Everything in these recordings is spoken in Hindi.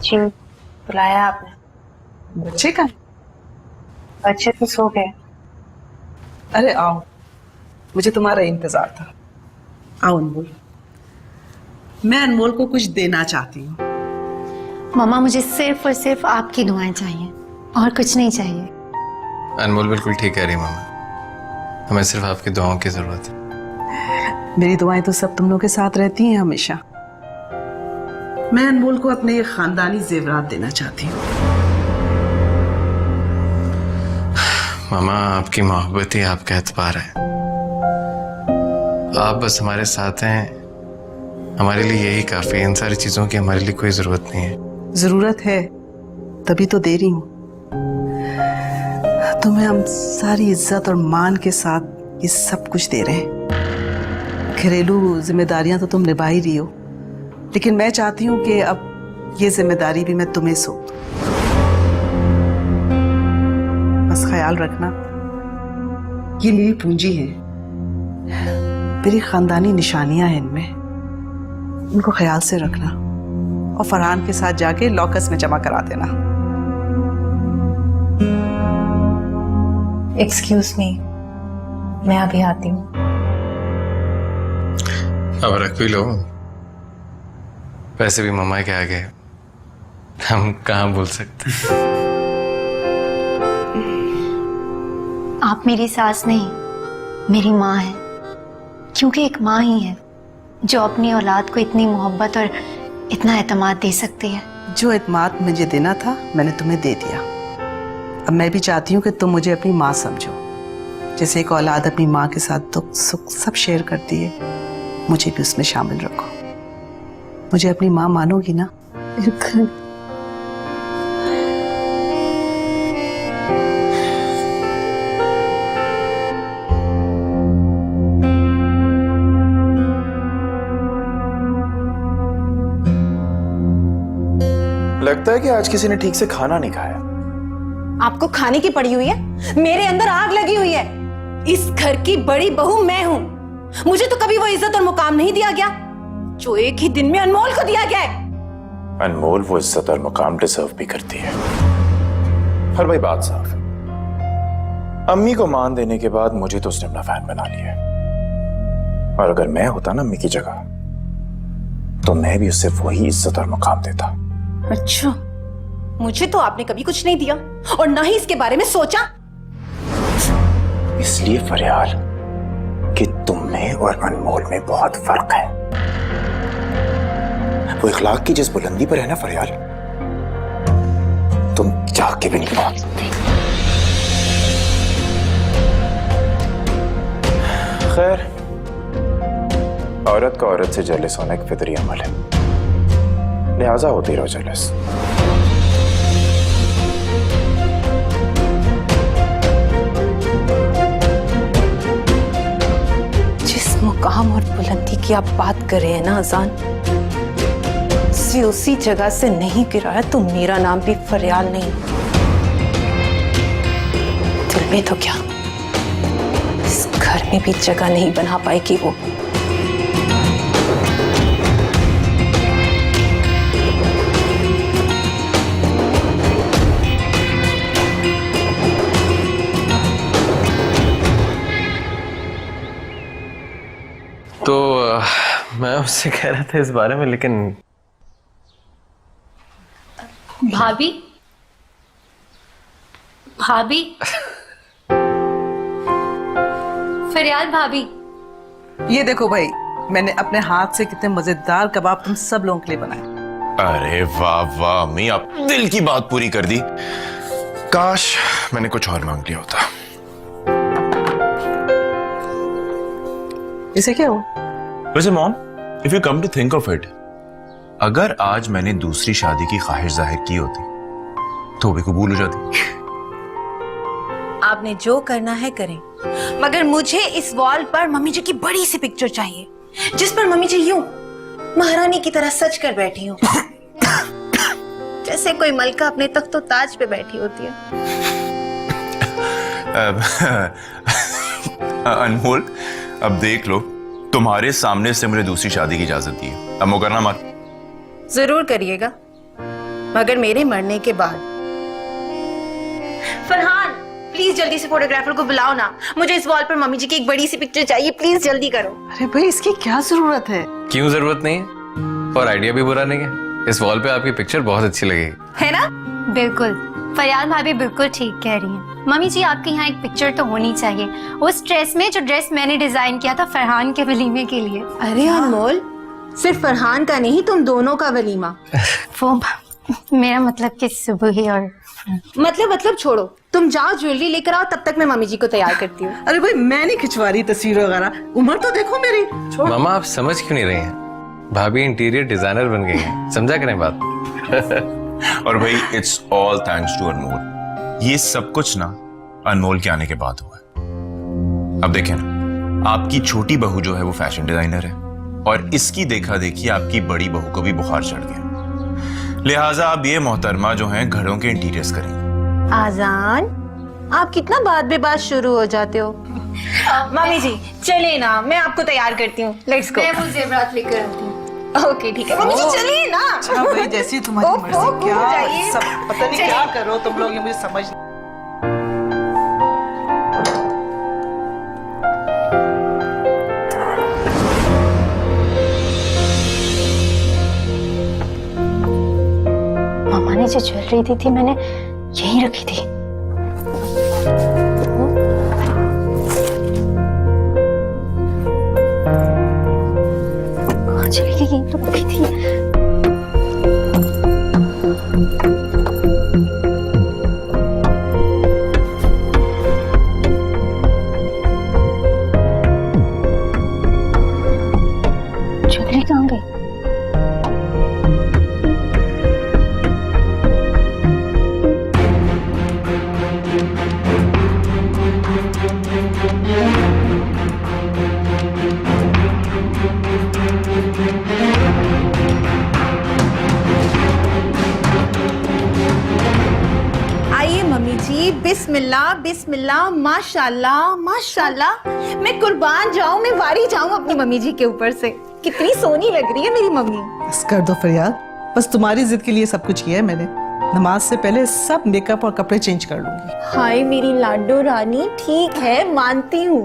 जी, बुलाया आपने? बच्चे का? बच्चे तो सो गए। अरे आओ, मुझे तुम्हारा इंतजार था। आओ अनमोल, मैं अनमोल को कुछ देना चाहती हूँ। मम्मा मुझे सिर्फ और सिर्फ आपकी दुआएं चाहिए और कुछ नहीं चाहिए। अनमोल बिल्कुल ठीक कह रही मामा, हमें सिर्फ आपकी दुआओं की जरूरत है। मेरी दुआएं तो सब तुम लोगों के साथ रहती हैं हमेशा। मैं अनमोल को अपने ये खानदानी जेवरात देना चाहती हूँ। मामा आपकी मोहब्बत ही आपका एतबार है। आप बस हमारे साथ हैं, हमारे लिए यही काफी है। इन सारी चीजों की हमारे लिए कोई जरूरत नहीं है। जरूरत है तभी तो दे रही हूँ तुम्हें। हम सारी इज्जत और मान के साथ ये सब कुछ दे रहे हैं। घरेलू जिम्मेदारियां तो तुम निभा ही रही हो, लेकिन मैं चाहती हूँ कि अब ये जिम्मेदारी भी मैं तुम्हें सौंप दूं। बस ख्याल रखना, ये मेरी पूंजी है, मेरी खानदानी निशानियां हैं इनमें, इनको ख्याल से रखना और फरहान के साथ जाके लॉकर्स में जमा करा देना। एक्सक्यूज मी, मैं अभी आती हूँ। अब रख भी लो, वैसे भी मम्मा के आगे हम कहाँ बोल सकते। आप मेरी सास नहीं, मेरी माँ है, क्योंकि एक माँ ही है जो अपनी औलाद को इतनी मोहब्बत और इतना एतमाद दे सकती है। जो एतमाद मुझे देना था मैंने तुम्हें दे दिया। अब मैं भी चाहती हूँ कि तुम मुझे अपनी माँ समझो। जैसे एक औलाद अपनी माँ के साथ दुख सुख सब शेयर करती है, मुझे भी उसमें शामिल रखो। मुझे अपनी माँ मानोगी ना? बिल्कुल। लगता है कि आज किसी ने ठीक से खाना नहीं खाया। आपको खाने की पड़ी हुई है, मेरे अंदर आग लगी हुई है। इस घर की बड़ी बहू मैं हूं, मुझे तो कभी वो इज्जत और मुकाम नहीं दिया गया जो एक ही दिन में अनमोल को दिया गया है। अनमोल वो इज्जत और मुकाम डिजर्व भी करती है। हर भाई बात साफ है, अम्मी को मान देने के बाद मुझे तो उसने अपना फैन बना लिया है। और अगर मैं होता ना अम्मी की जगह, तो मैं भी उससे वही इज्जत और मुकाम देता। अच्छा, मुझे तो आपने कभी कुछ नहीं दिया और ना ही इसके बारे में सोचा। इसलिए फरियाल कि तुम में और अनमोल में बहुत फर्क है। वो इखलाक की जिस बुलंदी पर है ना फरियाल, तुम जाके भी नहीं पहुंच सकती। खैर, औरत का औरत से जेलस होना एक फितरी अमल है, लिहाजा होती रहो जेलस। जिस मुकाम और बुलंदी की आप बात कर रहे हैं ना अजान, उसी जगह से नहीं गिराया तो मेरा नाम भी फरियाल नहीं। दिल में तो क्या, इस घर में भी जगह नहीं बना पाएगी वो। तो मैं उससे कह रहा था इस बारे में, लेकिन भाभी, भाभी, फरियाल भाभी। ये देखो भाई, मैंने अपने हाथ से कितने मजेदार कबाब तुम सब लोगों के लिए बनाए। अरे वाह वाह अम्मी, आप दिल की बात पूरी कर दी। काश मैंने कुछ और मांग लिया होता। इसे क्या हो? वैसे mom, if you come to think of it, अगर आज मैंने दूसरी शादी की ख्वाहिश जाहिर की होती तो भी कबूल हो जाती। आपने जो करना है करें, मगर मुझे इस वॉल पर मम्मी जी की बड़ी सी पिक्चर चाहिए, जिस पर मम्मी जी यूं महारानी की तरह सज कर बैठी हो, जैसे कोई मलका अपने तख्तो ताज पे बैठी होती है। अनमोल, अब देख लो, तुम्हारे सामने से मुझे दूसरी शादी की इजाजत दी है, अब मुकरना मत। जरूर करिएगा, मगर मेरे मरने के बाद। फरहान, प्लीज जल्दी से फोटोग्राफर को बुलाओ ना, मुझे इस वॉल पर मम्मी जी की एक बड़ी सी पिक्चर चाहिए, प्लीज जल्दी करो। अरे भाई इसकी क्या जरूरत है? क्यों जरूरत नहीं है? और आइडिया भी बुरा नहीं है, इस वॉल पे आपकी पिक्चर बहुत अच्छी लगेगी, है ना? बिल्कुल, फरियाद भाभी बिल्कुल ठीक कह रही हैं। मम्मी जी आपके यहाँ एक पिक्चर तो होनी चाहिए, उस ड्रेस में जो ड्रेस मैंने डिजाइन किया था फरहान के वलीमे के लिए। अरे अनमोल, सिर्फ फरहान का नहीं, तुम दोनों का वलीमा। वो मेरा मतलब कि सुबह ही और मतलब छोड़ो, तुम जाओ ज्वेलरी लेकर आओ, तब तक मैं मम्मी जी को तैयार करती हूँ। अरे भाई मैं नहीं खिंचवा रही तस्वीर वगैरह, उम्र तो देखो मेरी। छोड़। मामा आप समझ क्यों नहीं रही हैं? भाभी इंटीरियर डिजाइनर बन गई हैं, समझा करें बात। और भाई इट्स ऑल थैंक्स टू अनमोल। ये सब कुछ ना अनमोल के आने के बाद हुआ है। अब देखें ना, आपकी छोटी बहू जो है वो फैशन डिजाइनर है और इसकी देखा देखी आपकी बड़ी बहू को भी बुखार चढ़ गया, लिहाजा अब ये मोहतरमा जो हैं घरों के इंटीरियर्स करेंगे। आजान, आप कितना बात बेबात शुरू हो जाते हो। मम्मी जी चलिए ना, मैं आपको तैयार करती हूँ, लेट्स गो। मैं वो जेवरात लेकर आती हूँ। ओके ठीक है मम्मी जी, चलिए ना। अच्छा भाई जैसी तुम्हारी ओह, मर्जी। ओह, क्या जाइए। सब पता नहीं चलिए। क्या करो तुम लोग, ये मुझे समझ नहीं। मामा ने जो ज्वेलरी दी थी मैंने यहीं रखी थी। कहाँ चली गई? यहीं तो रखी थी। ज्वेलरी कहाँ गई? आइए मम्मी जी, बिस्मिल्लाह बिस्मिल्लाह, माशाल्लाह माशाल्लाह। मैं कुर्बान जाऊं, मैं वारी जाऊं अपनी मम्मी जी के ऊपर से। कितनी सोनी लग रही है मेरी मम्मी। बस कर दो फरियाद, बस तुम्हारी जिद के लिए सब कुछ किया है मैंने। नमाज से पहले सब मेकअप और कपड़े चेंज कर लूंगी। हाय मेरी लाडो रानी, ठीक है मानती हूँ,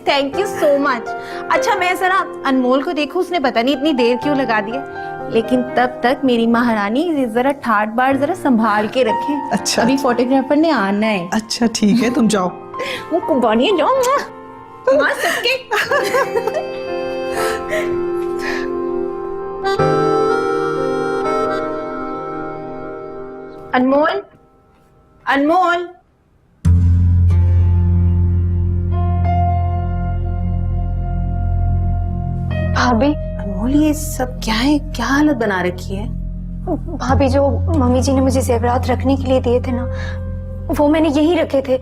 थैंक यू सो मच। अच्छा मैं जरा अनमोल को देखूं, उसने पता नहीं इतनी देर क्यों लगा दी है, लेकिन तब तक मेरी महारानी जरा ठाट बाट जरा संभाल के रखें। अच्छा। अभी फोटोग्राफर ने आना है। अच्छा ठीक है, तुम जाओ। वो कुर्बानियां जाओ मां सबके। अनमोल, अनमोल, भाभी, अनमोल ये सब क्या है? क्या हालत बना रखी है? भाभी जो मम्मी जी ने मुझे जेवरात रखने के लिए दिए थे ना, वो मैंने यहीं रखे थे,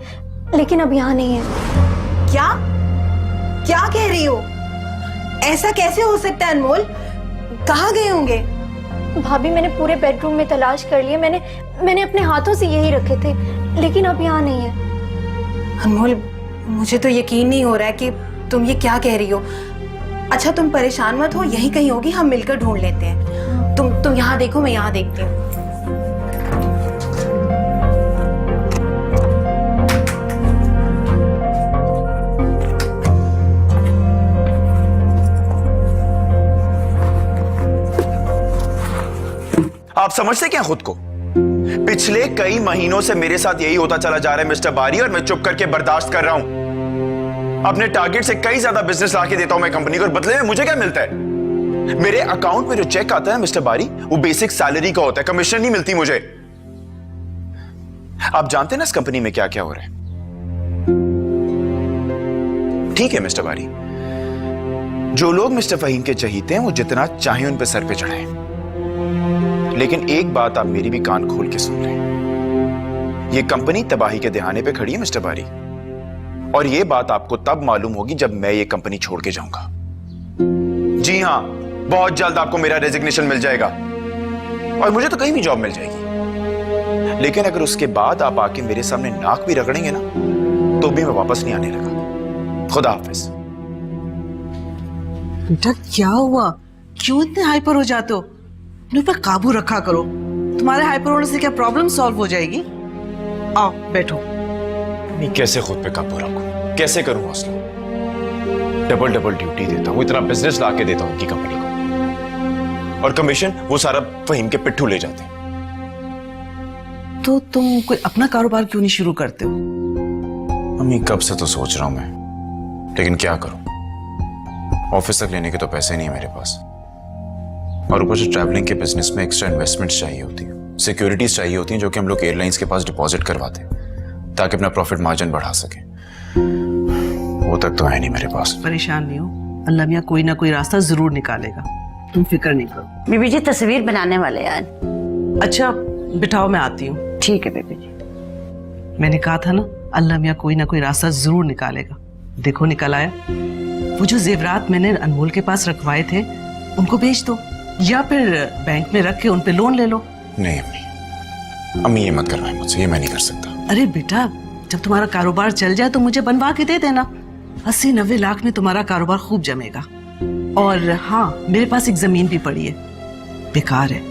लेकिन अब यहाँ नहीं है। क्या क्या कह रही हो? ऐसा कैसे हो सकता है अनमोल? कहाँ गए होंगे? भाभी मैंने पूरे बेडरूम में तलाश कर लिए, मैंने अपने हाथों से यही रखे थे, लेकिन अब यहाँ नहीं है। अनमोल मुझे तो यकीन नहीं हो रहा है कि तुम ये क्या कह रही हो। अच्छा तुम परेशान मत हो, यहीं कहीं होगी, हम मिलकर ढूंढ लेते हैं। तुम यहाँ देखो, मैं यहाँ देखती हूँ। आप समझते क्या खुद को? पिछले कई महीनों से मेरे साथ यही होता चला जा रहा है मिस्टर बारी, और मैं चुप करके बर्दाश्त कर रहा हूं। अपने टारगेट से कई ज्यादा बिजनेस लाके देता हूं मैं कंपनी को, और बदले में मुझे क्या मिलता है? मेरे अकाउंट में जो चेक आता है मिस्टर बारी, वो बेसिक सैलरी का होता है, कमीशन नहीं मिलती मुझे। आप जानते हैं ना इस कंपनी में क्या क्या हो रहा है। ठीक है मिस्टर बारी, जो लोग मिस्टर फहीम के चहीते हैं वो जितना चाहे उन पे सर पे चढ़ाएं, लेकिन एक बात आप मेरी भी कान खोल के सुन लें। ये कंपनी तबाही के दहाने पे खड़ी है मिस्टर बारी, और ये बात आपको तब मालूम होगी जब मैं ये कंपनी छोड़ के जाऊंगा। जी हां, बहुत जल्द आपको मेरा रेजिग्नेशन मिल जाएगा और मुझे तो कहीं भी जॉब मिल जाएगी, लेकिन अगर उसके बाद आप आके मेरे सामने नाक भी रगड़ेंगे ना, तो भी मैं वापस नहीं आने लगा। खुदा हाफिज। बेटा क्या हुआ? क्यों इतने हाइपर हो जाते हो? अपने ऊपर काबू रखा करो। तुम्हारे हाइपर होने से क्या प्रॉब्लम सॉल्व हो जाएगी? आओ बैठो। मैं कैसे खुद पे काबू रखूं, कैसे करूं हौसला? डबल डबल ड्यूटी देता हूं, इतना बिजनेस ला के देता हूं उनकी कंपनी को, और कमीशन वो सारा फहीम के पिट्ठू ले जाते हैं। तो तुम कोई अपना कारोबार क्यों नहीं शुरू करते हो? अम्मी कब से तो सोच रहा हूं मैं, लेकिन क्या करूं, ऑफिस तक लेने के तो पैसे नहीं है मेरे पास, और ऊपर से ट्रैवलिंग के बिजनेस में एक्स्ट्रा इन्वेस्टमेंट्स चाहिए होती है, सिक्योरिटीज चाहिए होती हैं जो कि हम लोग एयरलाइंस के पास डिपॉजिट करवाते हैं ताकि अपना प्रॉफिट मार्जिन बढ़ा सके। वो तक तो है नहीं मेरे पास। परेशान नहीं हो, अल्लाह मियाँ कोई ना कोई रास्ता जरूर निकालेगा, तुम फिक्र नहीं करो। बीबी जी तस्वीर बनाने वाले आज। अच्छा बिठाओ, मैं आती हूँ। ठीक है बीबी जी। मैंने कहा था ना, अल्लाह मियाँ कोई ना कोई रास्ता जरूर निकालेगा। देखो निकल आया। वो जो जेवरात मैंने अनमोल के पास रखवाए थे उनको बेच दो, या फिर बैंक में रख के उन पे लोन ले लो। नहीं अम्मी, अम्मी ये मत करवाएं मुझसे, ये मैं नहीं कर सकता। अरे बेटा, जब तुम्हारा कारोबार चल जाए तो मुझे बनवा के दे देना। 80-90 लाख में तुम्हारा कारोबार खूब जमेगा। और हाँ, मेरे पास एक जमीन भी पड़ी है, बेकार है,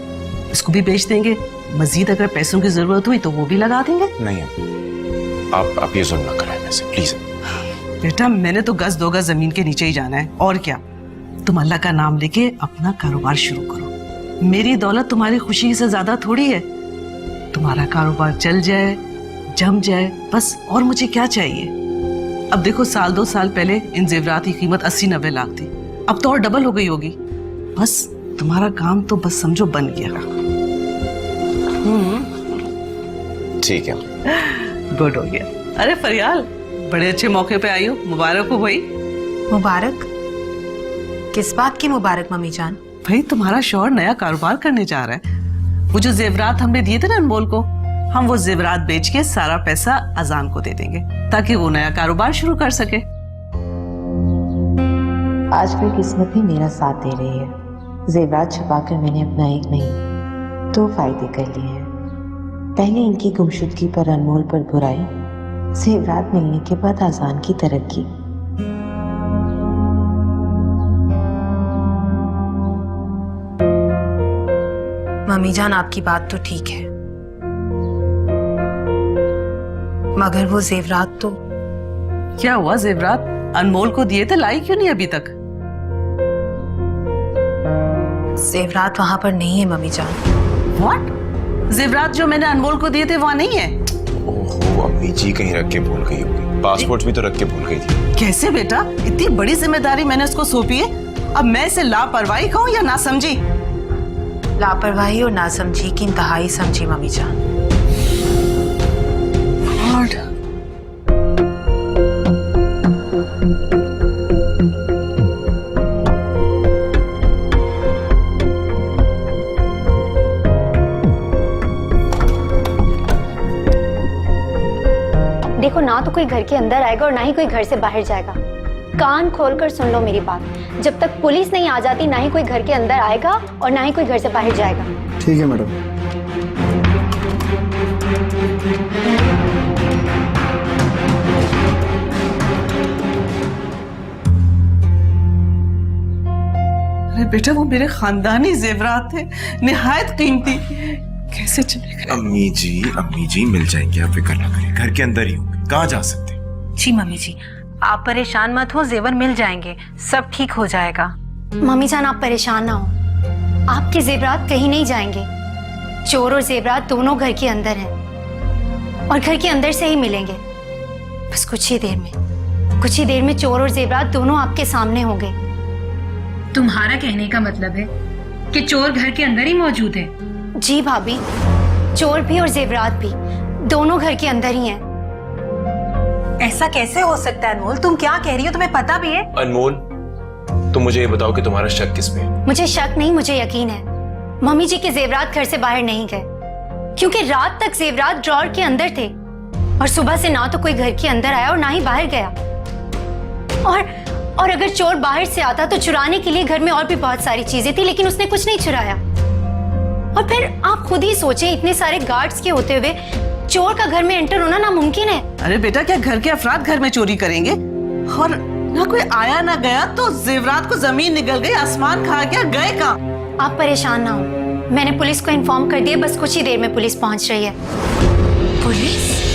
इसको भी बेच देंगे। मजीद अगर पैसों की जरूरत हुई तो वो भी लगा देंगे। नहीं अम्मी, आप ये जुल्म ना कराएं मुझसे प्लीज। बेटा मैंने तो गज 2 गज जमीन के नीचे ही जाना है, और क्या। तुम अल्लाह का नाम लेके अपना कारोबार शुरू करो। मेरी दौलत तुम्हारी खुशी से ज्यादा थोड़ी है। तुम्हारा कारोबार चल जाए, जम जाए, बस और मुझे क्या चाहिए। अब देखो, 1-2 साल पहले इन जेवरात की कीमत 80-90 लाख थी, अब तो और डबल हो गई होगी। बस तुम्हारा काम तो बस समझो बन गया। ठीक है, गुड हो गया। अरे फरियाल, बड़े अच्छे मौके पे आई हो, मुबारक हो भाई। मुबारक? किस बात की मुबारक मम्मी जान? भाई तुम्हारा शौहर नया कारोबार करने जा रहा है। वो जो जेवरात हमने दिए थे ना अनमोल को, हम वो जेवरात बेच के सारा पैसा अजान को दे देंगे ताकि वो नया कारोबार शुरू कर सके। आजकल किस्मत ही मेरा साथ दे रही है। जेवरात छुपाकर मैंने अपना एक नहीं 2 फायदे कर लिए हैं। पहले इनकी गुमशुदगी पर अनमोल पर बुराई, जेवरात मिलने के बाद आजान की तरक्की। मम्मी जान आपकी बात तो ठीक है, मगर वो जेवरात तो। क्या हुआ, जेवरात अनमोल को दिए थे, लाई क्यों नहीं अभी तक? जेवरात वहां पर नहीं है मम्मी जान। व्हाट? जेवरात जो मैंने अनमोल को दिए थे वहां नहीं है? ओहो अम्मी जी कहीं रख के भूल गई होगी, पासपोर्ट भी तो रख के भूल गई थी। कैसे बेटा, इतनी बड़ी जिम्मेदारी मैंने उसको सौंपी है, अब मैं इसे लापरवाही कहूं या ना समझी? लापरवाही और नासमझी की इंतहाई समझी मम्मी जान। देखो, ना तो कोई घर के अंदर आएगा और ना ही कोई घर से बाहर जाएगा। कान खोलकर सुन लो मेरी बात, जब तक पुलिस नहीं आ जाती ना ही कोई घर के अंदर आएगा और ना ही कोई घर से बाहर जाएगा। ठीक है मैडम। अरे बेटा, वो मेरे खानदानी जेवरात थे, निहायत कीमती, कैसे चले गए? अम्मी जी मिल जाएंगे, आप फिक्र ना करें, घर के अंदर ही होंगे, कहाँ जा सकते? जी मम्मी जी, आप परेशान मत हो, जेवर मिल जाएंगे, सब ठीक हो जाएगा। मम्मी जान आप परेशान ना हो, आपके जेवरात कहीं नहीं जाएंगे। चोर और जेवरात दोनों घर के अंदर हैं और घर के अंदर से ही मिलेंगे। बस कुछ ही देर में चोर और जेवरात दोनों आपके सामने होंगे। तुम्हारा कहने का मतलब है कि चोर घर के अंदर ही मौजूद है? जी भाभी, चोर भी और जेवरात भी दोनों घर के अंदर ही हैं। ऐसा कैसे हो सकता है अनमोल? तुम क्या कह रही हो? तुम्हें पता भी है? अनमोल, तुम मुझे ये बताओ कि तुम्हारा शक किस पे है? मुझे शक नहीं, मुझे यकीन है। मम्मी जी के जेवरात घर से बाहर नहीं गए, क्योंकि रात तक जेवरात ड्रॉर के अंदर थे और सुबह से ना तो कोई घर के अंदर आया और ना ही बाहर गया। और अगर चोर बाहर से आता तो चुराने के लिए घर में और भी बहुत सारी चीजें थी, लेकिन उसने कुछ नहीं चुराया। और फिर आप खुद ही सोचें, इतने सारे गार्ड्स के होते हुए चोर का घर में एंटर होना नामुमकिन है। अरे बेटा, क्या घर के अफराद घर में चोरी करेंगे? और ना कोई आया ना गया तो जेवरात को जमीन निगल गई, आसमान खा गया, गए कहाँ? आप परेशान ना हो, मैंने पुलिस को इन्फॉर्म कर दिया, बस कुछ ही देर में पुलिस पहुंच रही है। पुलिस?